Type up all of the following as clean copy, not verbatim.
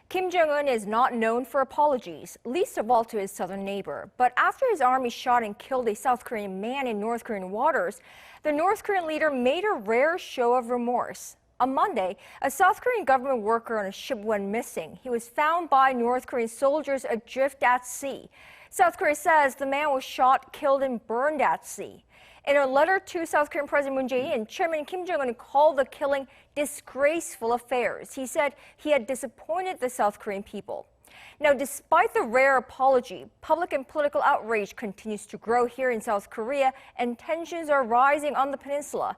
Kim Jong-un is not known for apologies, least of all to his southern neighbor. But after his army shot and killed a South Korean man in North Korean waters, the North Korean leader made a rare show of remorse. On Monday, a South Korean government worker on a ship went missing. He was found by North Korean soldiers adrift at sea. South Korea says the man was shot, killed, and burned at sea. In a letter to South Korean President Moon Jae-in, Chairman Kim Jong-un called the killing disgraceful affairs. He said he had disappointed the South Korean people. Now, despite the rare apology, public and political outrage continues to grow here in South Korea, and tensions are rising on the peninsula.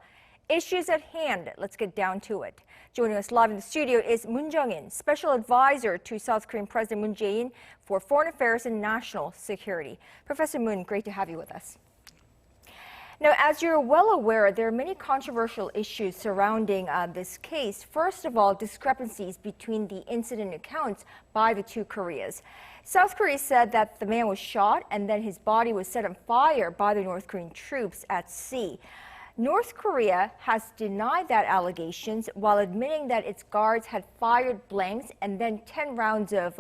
Issues at hand, let's get down to it. Joining us live in the studio is Moon Chung-in, Special Advisor to South Korean President Moon Jae-in for Foreign Affairs and National Security. Professor Moon, great to have you with us. Now, as you're well aware, there are many controversial issues surrounding this case. First of all, discrepancies between the incident accounts by the two Koreas. South Korea said that the man was shot and then his body was set on fire by the North Korean troops at sea. North Korea has denied that allegations while admitting that its guards had fired blanks and then 10 rounds of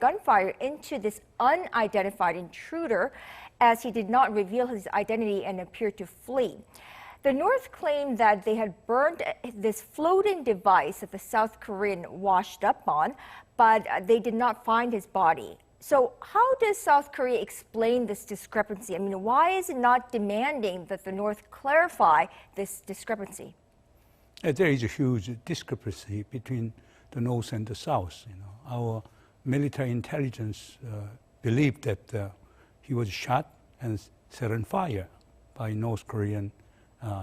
gunfire into this unidentified intruder, as he did not reveal his identity and appeared to flee. The North claimed that they had burned this floating device that the South Korean washed up on, but they did not find his body. So how does South Korea explain this discrepancy? I mean, why is it not demanding that the North clarify this discrepancy? There is a huge discrepancy between the North and the South. Our military intelligence believed that he was shot and set on fire by North Korean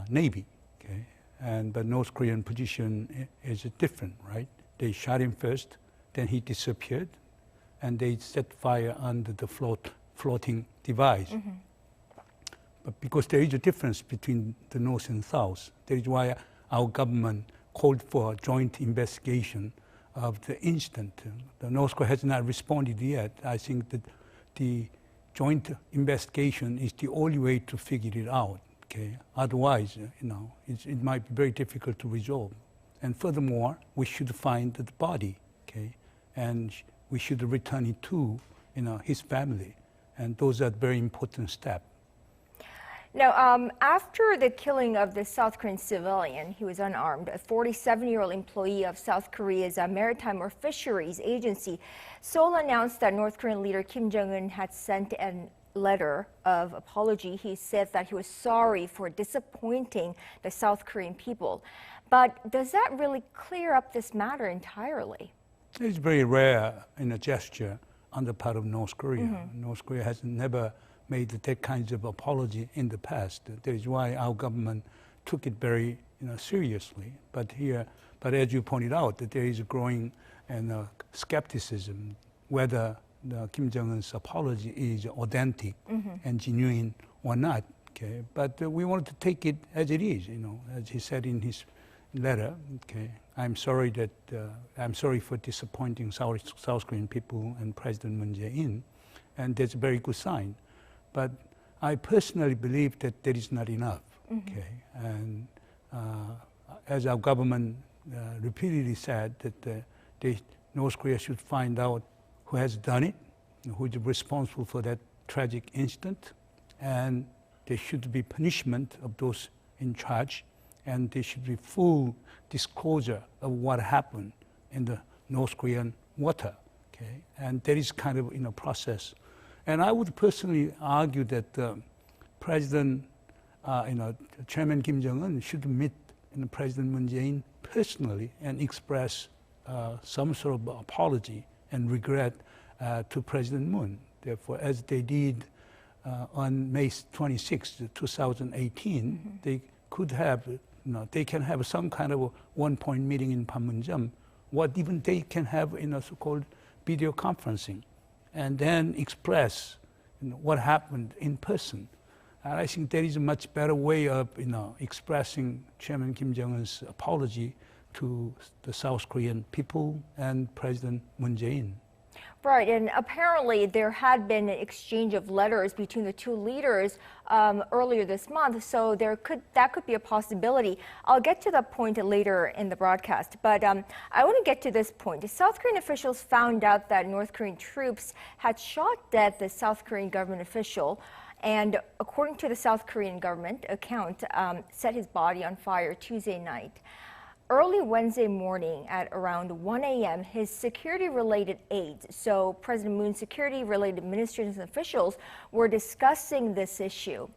Navy. Okay? But North Korean position is different, right? They shot him first, then he disappeared, and they set fire under the floating device. Mm-hmm. But because there is a difference between the North and South, that is why our government called for a joint investigation of the incident. The North Korea has not responded yet. I think that the joint investigation is the only way to figure it out. Okay? Otherwise, it might be very difficult to resolve. And furthermore, we should find the body, okay? And we should return it to his family. And those are very important steps. Now, after the killing of the South Korean civilian, he was unarmed, a 47-year-old employee of South Korea's Maritime or Fisheries Agency, Seoul announced that North Korean leader Kim Jong-un had sent a letter of apology. He said that he was sorry for disappointing the South Korean people. But does that really clear up this matter entirely? It's very rare in a gesture on the part of North Korea. Mm-hmm. North Korea has never made that kinds of apology in the past. That is why our government took it very seriously. But as you pointed out, that there is a growing skepticism whether Kim Jong-un's apology is authentic mm-hmm. and genuine or not. Okay, but we wanted to take it as it is. As he said in his letter. Okay, I'm sorry for disappointing South Korean people and President Moon Jae-in, and that's a very good sign. But I personally believe that that is not enough. Mm-hmm. Okay, and as our government repeatedly said, that North Korea should find out who has done it, who is responsible for that tragic incident, and there should be punishment of those in charge, and there should be full disclosure of what happened in the North Korean water. Okay, and that is kind of process. And I would personally argue that Chairman Kim Jong-un should meet President Moon Jae-in personally and express some sort of apology and regret to President Moon. Therefore, as they did on May 26, 2018, mm-hmm. they could have, they can have some kind of a one-point meeting in Panmunjom. What even they can have so-called video conferencing, and then express what happened in person. And I think there is a much better way of expressing Chairman Kim Jong-un's apology to the South Korean people and President Moon Jae-in. Right, and apparently there had been an exchange of letters between the two leaders earlier this month, so that could be a possibility. I'll get to that point later in the broadcast, but I want to get to this point. South Korean officials found out that North Korean troops had shot dead the South Korean government official, and according to the South Korean government account, set his body on fire Tuesday night. Early Wednesday morning at around 1 a.m., his security-related aides, so President Moon's security-related ministers and officials, were discussing this issue.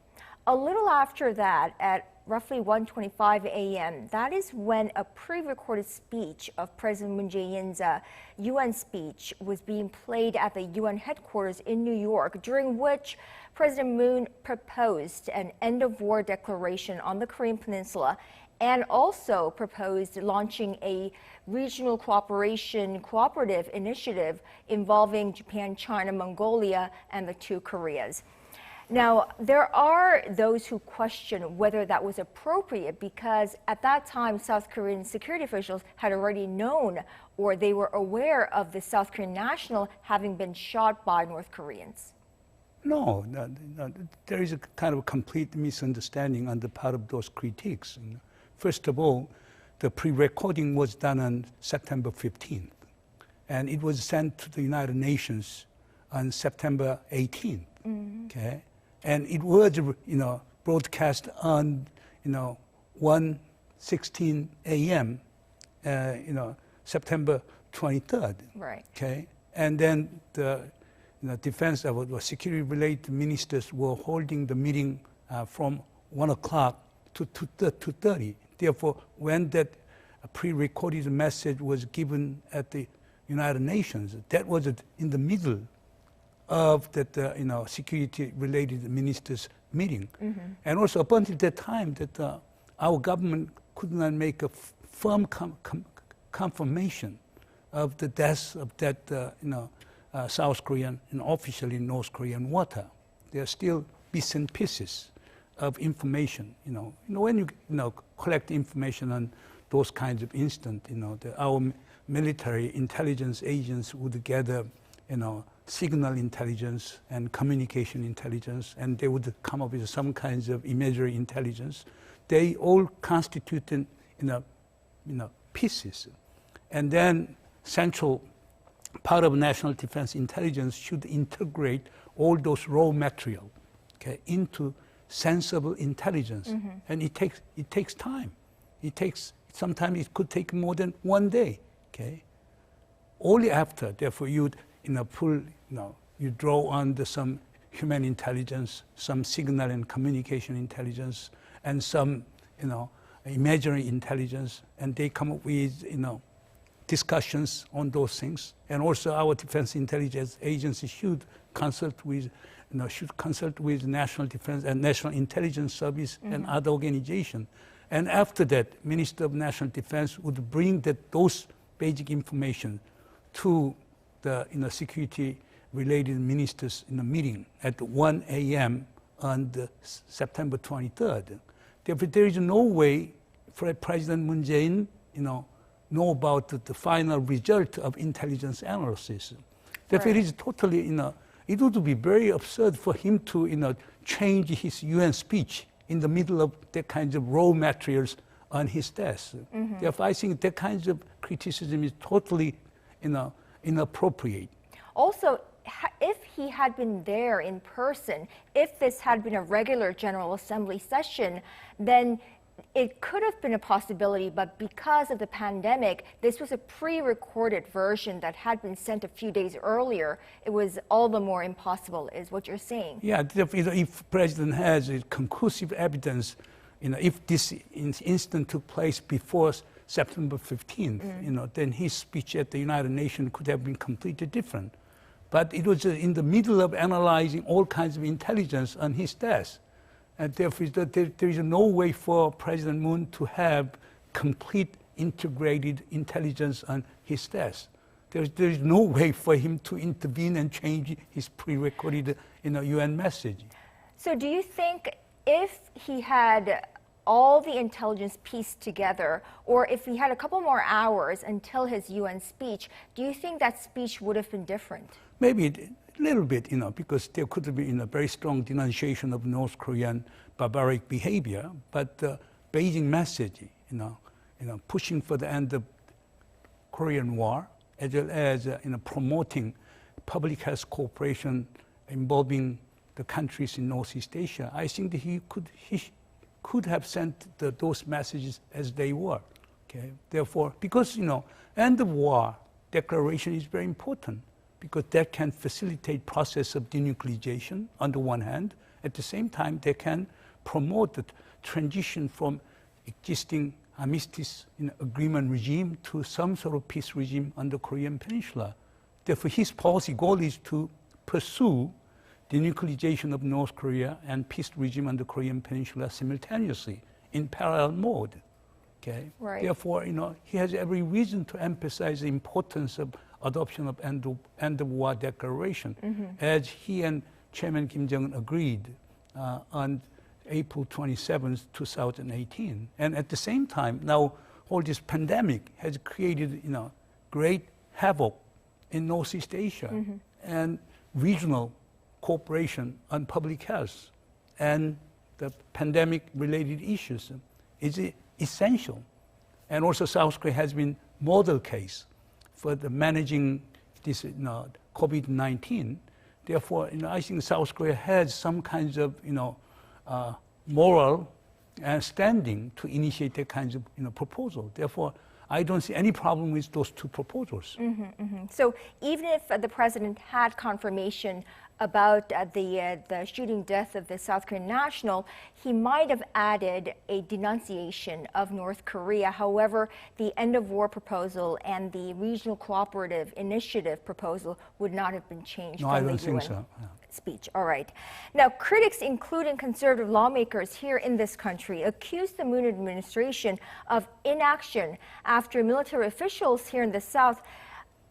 A little after that, at roughly 1:25 a.m., that is when a pre-recorded speech of President Moon Jae-in's UN speech was being played at the UN headquarters in New York, during which President Moon proposed an end-of-war declaration on the Korean Peninsula and also proposed launching a regional cooperative initiative involving Japan, China, Mongolia, and the two Koreas. Now, there are those who question whether that was appropriate because at that time, South Korean security officials had already known or they were aware of the South Korean national having been shot by North Koreans. No, there is a kind of complete misunderstanding on the part of those critiques. First of all, the pre-recording was done on September 15th, and it was sent to the United Nations on September 18th. Okay, and it was, broadcast on, 1:16 a.m. September 23rd. Right. Okay, and then the defense or security-related ministers were holding the meeting from 1 o'clock to 2:30. Therefore, when that pre-recorded message was given at the United Nations, that was in the middle of that security-related ministers' meeting. And also, up until that time, that our government could not make a firm confirmation of the deaths of that South Korean and officially North Korean water. There are still bits and pieces of information. When you collect information on those kinds of incidents, our military intelligence agents would gather, signal intelligence and communication intelligence, and they would come up with some kinds of imagery intelligence. They all constitute pieces, and then central part of national defense intelligence should integrate all those raw material, into sensible intelligence, and it takes time. Sometimes it could take more than 1 day. Only after, therefore, you draw on some human intelligence, some signal and communication intelligence, and some imagery intelligence, and they come up with discussions on those things. And also, our defense intelligence agency should consult with National Defense and National Intelligence Service and other organizations. And after that, Minister of National Defense would bring those basic information to the security-related ministers in a meeting at 1 a.m. on September 23rd. Therefore, there is no way for President Moon Jae-in, know about the final result of intelligence analysis. Therefore, it is totally, it would be very absurd for him to, change his UN speech in the middle of that kinds of raw materials on his desk. Therefore, I think that kinds of criticism is totally, inappropriate. Also, if he had been there in person, if this had been a regular General Assembly session, then it could have been a possibility, but because of the pandemic, this was a pre-recorded version that had been sent a few days earlier. It was all the more impossible, is what you're saying. Yeah, if President has conclusive evidence, if this incident took place before September 15th, then his speech at the United Nations could have been completely different. But it was in the middle of analyzing all kinds of intelligence on his desk. And therefore, there is no way for President Moon to have complete integrated intelligence on his desk. There is no way for him to intervene and change his pre-recorded UN message. So do you think if he had all the intelligence pieced together, or if he had a couple more hours until his UN speech, do you think that speech would have been different? Maybe a little bit, because there could have been a very strong denunciation of North Korean barbaric behavior, but the Beijing message, pushing for the end of Korean War, as well as promoting public health cooperation involving the countries in Northeast Asia, I think that he could have sent those messages as they were. Okay, therefore, because end of war declaration is very important, because that can facilitate process of denuclearization on the one hand. At the same time, they can promote the transition from existing armistice agreement regime to some sort of peace regime on the Korean Peninsula. Therefore, his policy goal is to pursue denuclearization of North Korea and peace regime on the Korean Peninsula simultaneously in parallel mode. Okay? Right. Therefore, he has every reason to emphasize the importance of adoption of end of war declaration, as he and Chairman Kim Jong-un agreed on April 27, 2018. And at the same time, now all this pandemic has created great havoc in Northeast Asia and regional cooperation on public health and the pandemic-related issues is essential. And also South Korea has been model case for the managing this COVID-19. Therefore, I think South Korea has some kinds of moral standing to initiate that kinds of proposal. Therefore, I don't see any problem with those two proposals. So even if the president had confirmation about the shooting death of the South Korean national, he might have added a denunciation of North Korea. However, the end of war proposal and the regional cooperative initiative proposal would not have been changed from the UN speech. All right. Now, critics, including conservative lawmakers here in this country, accused the Moon administration of inaction after military officials here in the South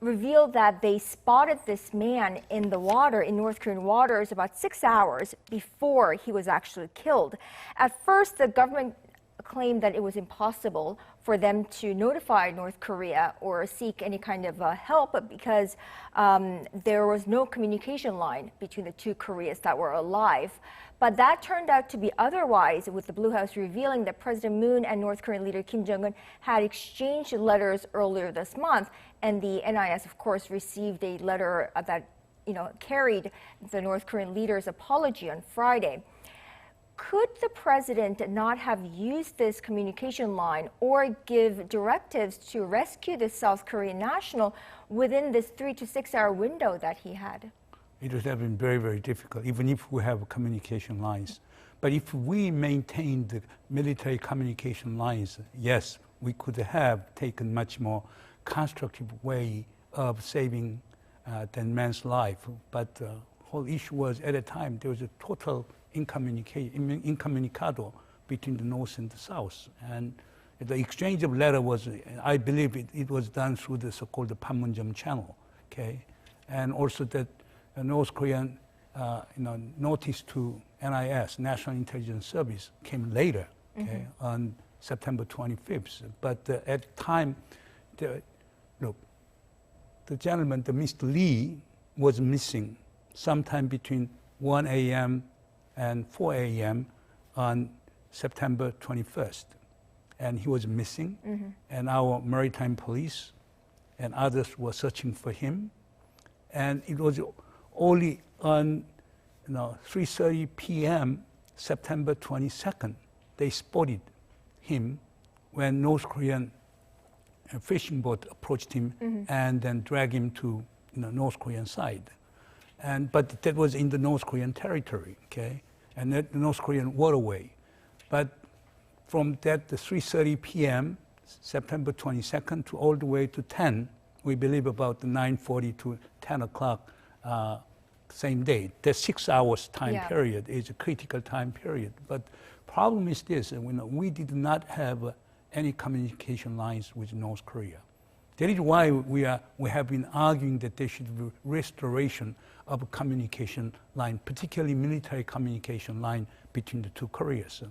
revealed that they spotted this man in the water, in North Korean waters, about 6 hours before he was actually killed. At first, the government claimed that it was impossible for them to notify North Korea or seek any kind of help because there was no communication line between the two Koreas that were alive. But that turned out to be otherwise, with the Blue House revealing that President Moon and North Korean leader Kim Jong-un had exchanged letters earlier this month. And the NIS, of course, received a letter that carried the North Korean leader's apology on Friday. Could the president not have used this communication line or give directives to rescue the South Korean national within this 3 to 6 hour window that he had? It would have been very, very difficult, even if we have communication lines. But if we maintained the military communication lines, yes, we could have taken much more constructive way of saving that man's life. But the whole issue was, at a time, there was a total incommunicado between the North and the South. And the exchange of letter was, I believe it was done through the so-called Panmunjom channel, okay? And also that North Korean notice to NIS, National Intelligence Service, came later, okay, on September 25th. But at the time, the gentleman, the Mr. Lee, was missing sometime between 1 a.m. and 4 a.m. on September 21st. And he was missing, and our maritime police and others were searching for him. And it was only on 3:30 p.m. September 22nd, they spotted him when North Korean fishing boat approached him and then dragged him to North Korean side. But that was in the North Korean territory, okay, and the North Korean waterway. But from that, the 3:30 p.m. September 22nd to all the way to 10, we believe about the 9:40 to 10 o'clock same day. The 6 hours time period is a critical time period. But problem is this, we did not have any communication lines with North Korea. That is why we have been arguing that there should be restoration of a communication line, particularly military communication line between the two Koreas.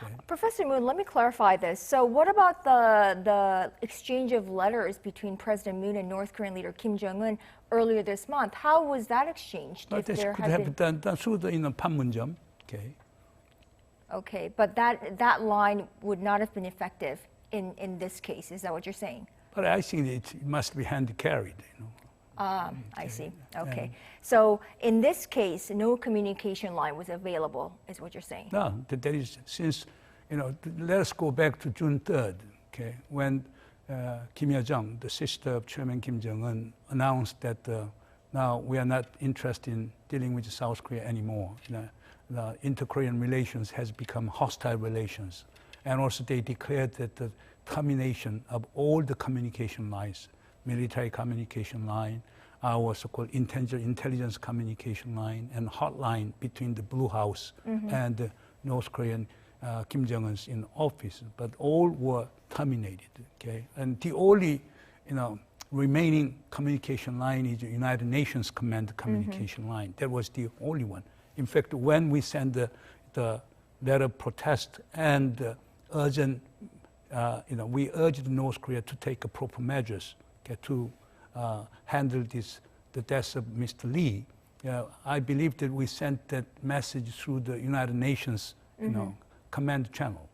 Okay? Professor Moon, let me clarify this. So what about the exchange of letters between President Moon and North Korean leader Kim Jong-un earlier this month? How was that exchanged? But this could have been done through the Panmunjom. Okay. Okay, but that line would not have been effective in this case. Is that what you're saying? But I think it must be hand carried. I see. Okay. So in this case, no communication line was available, is what you're saying? No, there is, since, let us go back to June 3rd, okay, when Kim Yo-jong, the sister of Chairman Kim Jong-un, announced that now we are not interested in dealing with South Korea anymore. The inter-Korean relations has become hostile relations. And also they declared that the termination of all the communication lines, military communication line, our so-called intelligence communication line, and hotline between the Blue House and the North Korean Kim Jong-un's in office, but all were terminated. Okay, and the only, remaining communication line is the United Nations Command communication line. That was the only one. In fact, when we sent the letter of protest and urgent, we urged North Korea to take proper measures to handle the death of Mr. Lee. I believe that we sent that message through the United Nations, command channel.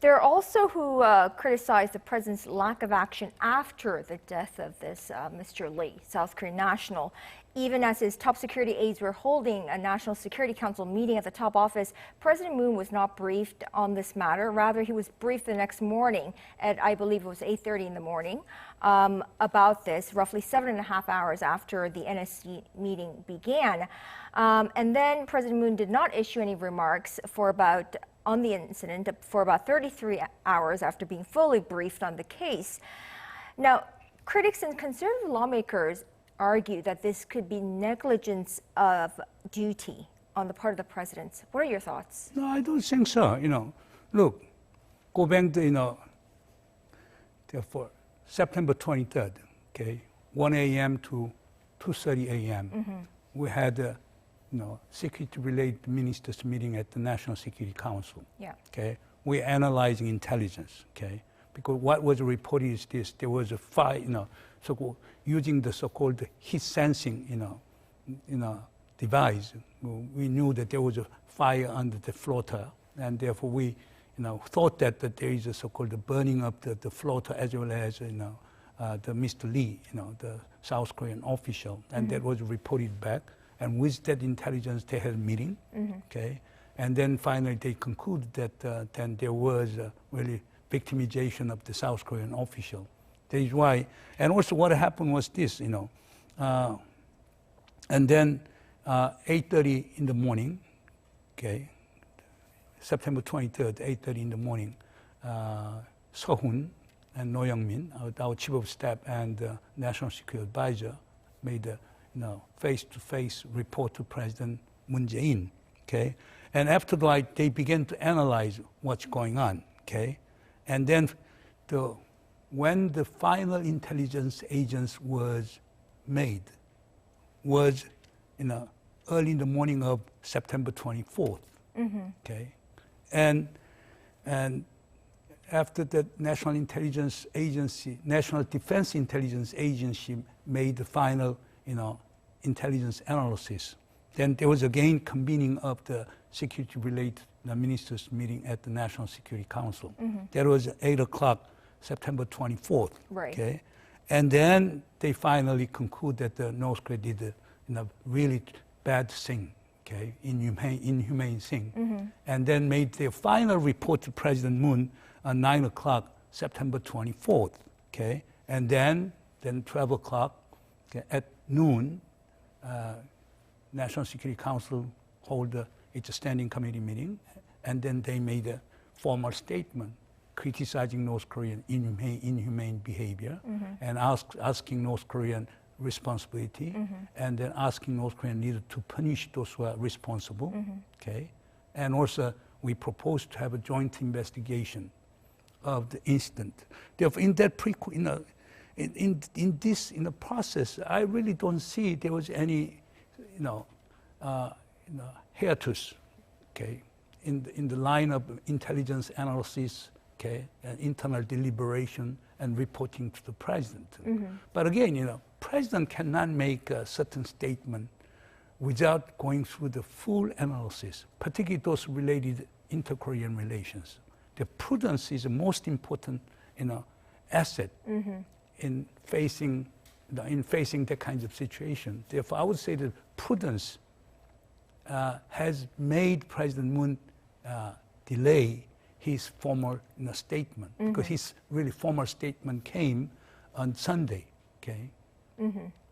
There are also who criticize the president's lack of action after the death of this Mr. Lee, South Korean national. Even as his top security aides were holding a National Security Council meeting at the top office, President Moon was not briefed on this matter. Rather, he was briefed the next morning at, I believe it was 8:30 in the morning, about this, roughly 7.5 hours after the NSC meeting began. And then President Moon did not issue any remarks on the incident for about 33 hours after being fully briefed on the case. Now, critics and conservative lawmakers argue that this could be negligence of duty on the part of the president. What are your thoughts? No, I don't think so. Look, go back to, therefore, September 23rd, okay, 1 a.m. to 2:30 a.m. We had security-related ministers meeting at the National Security Council. Yeah. Okay, we're analyzing intelligence. Okay, because what was reported is this: there was a fire, so using the so-called heat sensing, device. We knew that there was a fire under the floater, and therefore we, thought that there is a so-called burning of the floater as well as, the Mr. Lee, the South Korean official, and that was reported back. And with that intelligence, they had a meeting, okay? And then finally they concluded that then there was really victimization of the South Korean official. That is why, and also what happened was this, and then 8:30 in the morning, okay, September 23rd, 8:30 in the morning, Seo-hun and No Young-min, our chief of staff and national security advisor, made a face-to-face report to President Moon Jae-in, okay? And after that, they began to analyze what's going on, okay? And then when the final intelligence agents was made was early in the morning of September 24th, okay? And after the National Intelligence Agency, National Defense Intelligence Agency made the final intelligence analysis. Then there was again convening of the security-related ministers meeting at the National Security Council. That was 8 o'clock, September 24th. Right. Okay, and then they finally conclude that the North Korea did a really bad thing, okay, inhumane thing, and then made their final report to President Moon on 9 o'clock, September 24th. Okay, and then 12 o'clock, okay, at noon, National Security Council hold its standing committee meeting, and then they made a formal statement criticizing North Korean inhumane behavior, and asking North Korean responsibility, and then asking North Korean leaders to punish those who are responsible. Okay, and also we proposed to have a joint investigation of the incident. Therefore, in that in the process, I really don't see there was any, hiatus, okay, in the line of intelligence analysis, okay, and internal deliberation and reporting to the president. But again, president cannot make a certain statement without going through the full analysis, particularly those related inter-Korean relations. The prudence is the most important, asset in facing that kind of situation. Therefore, I would say that prudence has made President Moon delay his formal statement, because his really formal statement came on Sunday, okay?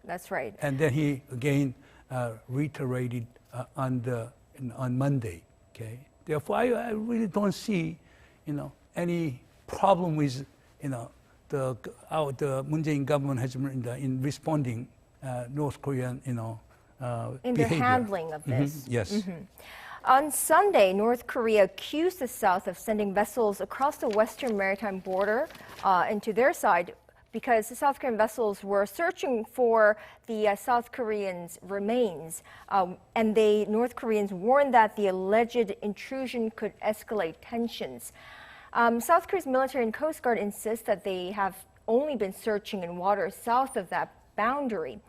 That's right. And then he again reiterated on Monday, okay? Therefore, I really don't see, any problem with, the Moon Jae-in government has in responding North Korean, in behavior. their handling of this. Yes. On Sunday, North Korea accused the South of sending vessels across the western maritime border into their side because the South Korean vessels were searching for the South Koreans' remains. And North Koreans warned that the alleged intrusion could escalate tensions. South Korea's military and Coast Guard insist that they have only been searching in waters south of that boundary.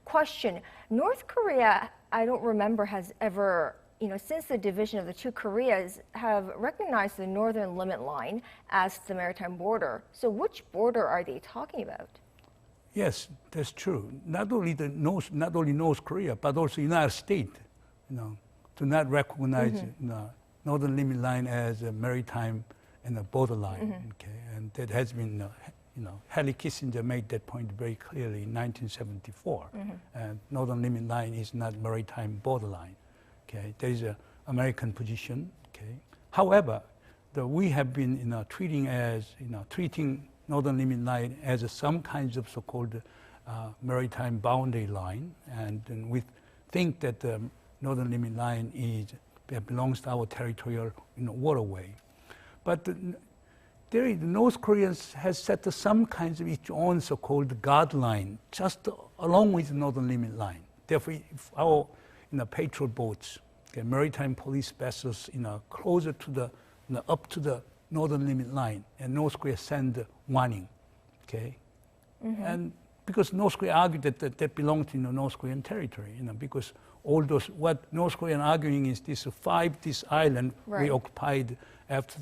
Question, North Korea, I don't remember, has ever, since the division of the two Koreas, have recognized the northern limit line as the maritime border. So which border are they talking about? Yes, that's true. Not only North Korea, but also United States, do not recognize northern limit line as a maritime borderline. Okay, and that has been, Henry Kissinger made that point very clearly in 1974. And northern limit line is not maritime borderline. Okay, there is an American position. Okay, however, we have been treating northern limit line as some kinds of so-called maritime boundary line, and we think that the northern limit line belongs to our territorial waterway. But the North Koreans has set some kinds of its own so-called guideline just along with the northern limit line. Therefore, if our patrol boats, okay, maritime police vessels, closer to the up to the northern limit line, and North Korea send warning, okay, and because North Korea argued that belonged to North Korean territory, because all those what North Korean arguing is this island we occupied after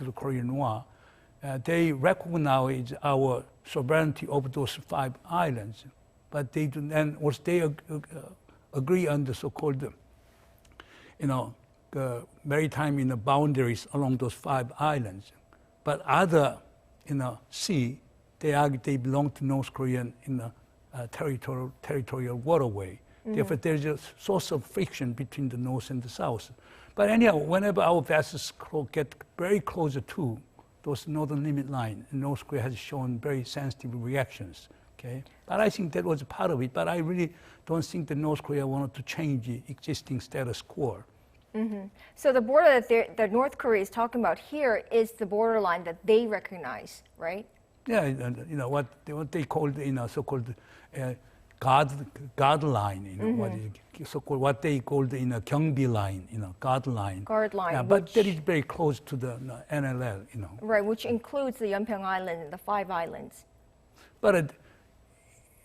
the Korean War. They recognize our sovereignty over those 5 islands, but they do, and also they agree on the so-called, maritime boundaries along those 5 islands. But other, sea, they argue they belong to North Korean territorial waterway. Therefore, there's a source of friction between the North and the South. But anyhow, whenever our vessels get very closer to those northern limit line, North Korea has shown very sensitive reactions. Okay, but I think that was part of it. But I really don't think that North Korea wanted to change the existing status quo. So the border that North Korea is talking about here is the borderline that they recognize, right? Yeah, what they call the so-called guard line, what they call the 경비 line, guard line. Guard line. Yeah, but that is very close to the NLL, Right, which includes the Yeonpyeong Island and the 5 islands. But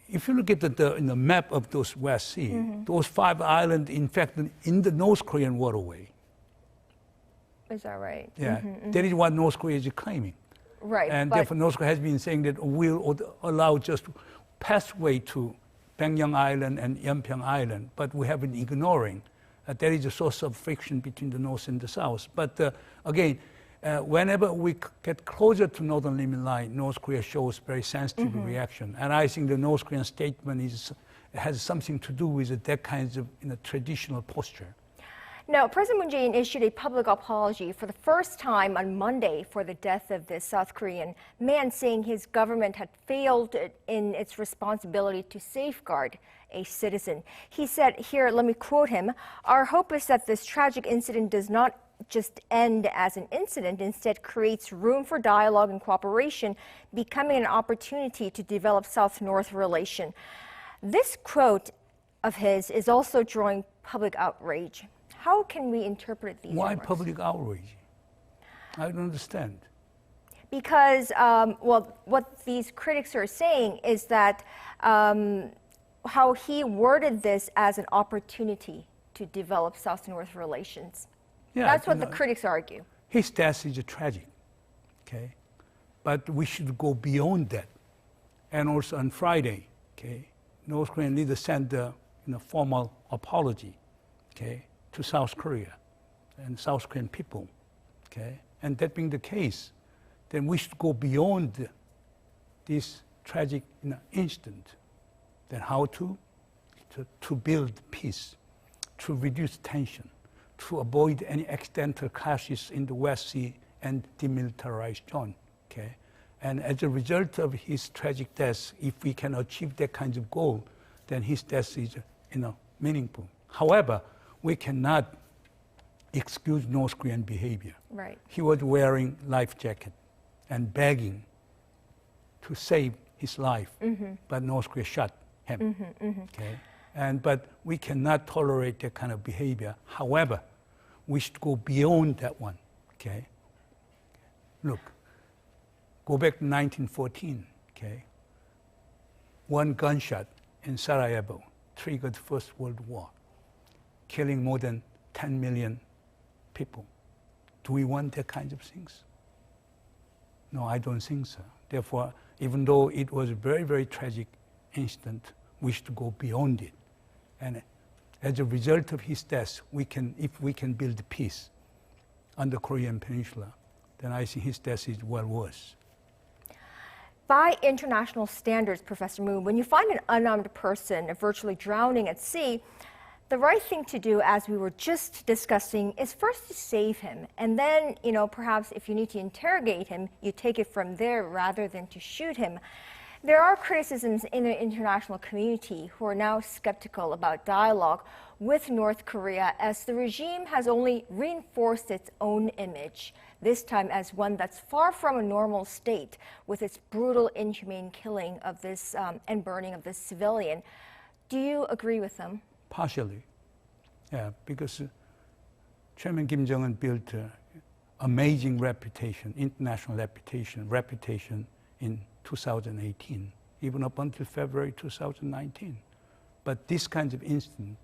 if you look at the map of those West Sea, those 5 islands, in fact, in the North Korean waterway. Is that right? Yeah, that is what North Korea is claiming. Right. And therefore, North Korea has been saying that we'll allow just pathway to Baekhyun Island and Yeonpyeong Island, but we have been ignoring that there is a source of friction between the North and the South. But again, whenever we get closer to northern limit line, North Korea shows very sensitive reaction. And I think the North Korean statement has something to do with that kind of traditional posture. Now, President Moon Jae-in issued a public apology for the first time on Monday for the death of this South Korean man, saying his government had failed in its responsibility to safeguard a citizen. He said here, let me quote him, "Our hope is that this tragic incident does not just end as an incident, instead creates room for dialogue and cooperation, becoming an opportunity to develop South-North relation." This quote of his is also drawing public outrage. How can we interpret these Why remarks? public outrage? I don't understand. Because, well, what these critics are saying is that how he worded this as an opportunity to develop South-North relations. Yeah, That's what the critics argue. His death is tragic, okay? But we should go beyond that. And also on Friday, okay, North Korean leaders sent a formal apology, okay, to South Korea and South Korean people, okay? And that being the case, then we should go beyond this tragic incident. Then how to build peace, to reduce tension, to avoid any accidental clashes in the West Sea and demilitarized zone, okay? And as a result of his tragic death, if we can achieve that kind of goal, then his death is, meaningful. However, we cannot excuse North Korean behavior. Right. He was wearing life jacket and begging to save his life, but North Korea shot him. Okay, but we cannot tolerate that kind of behavior. However, we should go beyond that one. Okay, look, go back to 1914. Okay, one gunshot in Sarajevo triggered the First World War, killing more than 10 million people. Do we want that kind of things? No, I don't think so. Therefore, even though it was a very, very tragic incident, we should go beyond it. And as a result of his death, if we can build peace on the Korean Peninsula, then I think his death is well worth. By international standards, Professor Moon, when you find an unarmed person virtually drowning at sea, the right thing to do, as we were just discussing, is first to save him. And then, perhaps if you need to interrogate him, you take it from there rather than to shoot him. There are criticisms in the international community who are now skeptical about dialogue with North Korea, as the regime has only reinforced its own image, this time as one that's far from a normal state, with its brutal, inhumane killing of this and burning of this civilian. Do you agree with them? Partially, yeah, because Chairman Kim Jong-un built an amazing reputation, international reputation in 2018, even up until February 2019. But this kind of incident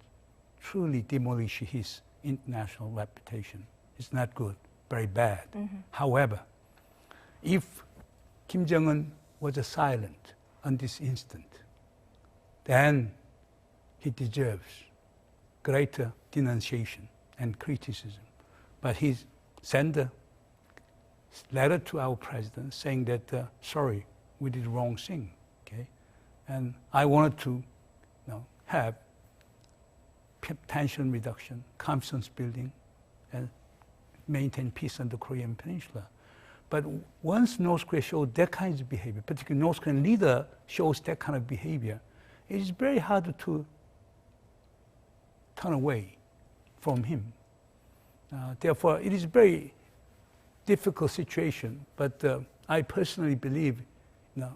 truly demolishes his international reputation. It's not good, very bad. However, if Kim Jong-un was silent on this incident, then he deserves greater denunciation and criticism. But he sent a letter to our president saying that, sorry, we did the wrong thing, okay? And I wanted to have tension reduction, confidence building, and maintain peace on the Korean Peninsula. But once North Korea showed that kind of behavior, particularly North Korean leader shows that kind of behavior, it is very hard to turn away from him. Therefore, it is a very difficult situation, but I personally believe,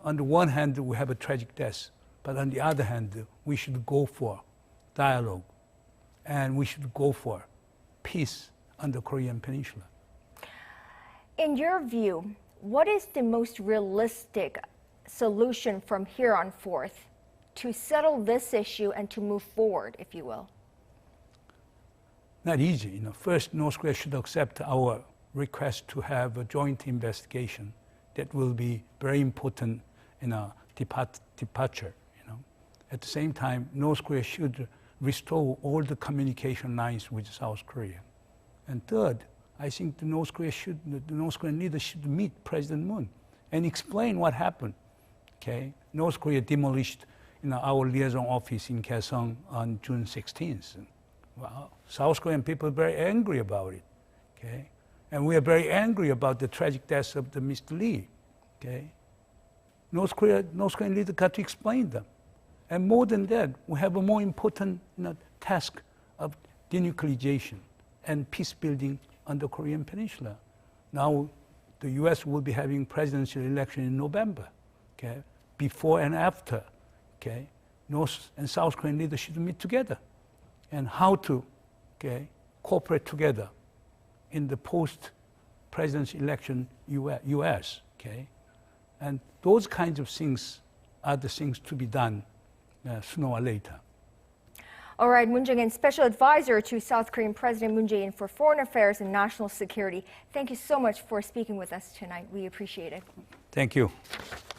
on the one hand, we have a tragic death, but on the other hand, we should go for dialogue, and we should go for peace on the Korean Peninsula. In your view, what is the most realistic solution from here on forth to settle this issue and to move forward, if you will? Not easy. First, North Korea should accept our request to have a joint investigation. That will be very important in a departure. At the same time, North Korea should restore all the communication lines with South Korea. And third, I think the North Korean leaders should meet President Moon and explain what happened. Okay, North Korea demolished our liaison office in Kaesong on June 16th. Well, South Korean people are very angry about it. Okay, and we are very angry about the tragic death of the Mr. Lee. Okay, North Korean leaders got to explain them. And more than that, we have a more important task of denuclearization and peace building on the Korean Peninsula. Now, the U.S. will be having presidential election in November. Okay, before and after. Okay, North and South Korean leaders should meet together, and how to cooperate together in the post-presidency election U.S., okay? And those kinds of things are the things to be done sooner or later. All right, Moon Chung-in, Special Advisor to South Korean President Moon Jae-in for Foreign Affairs and National Security. Thank you so much for speaking with us tonight. We appreciate it. Thank you.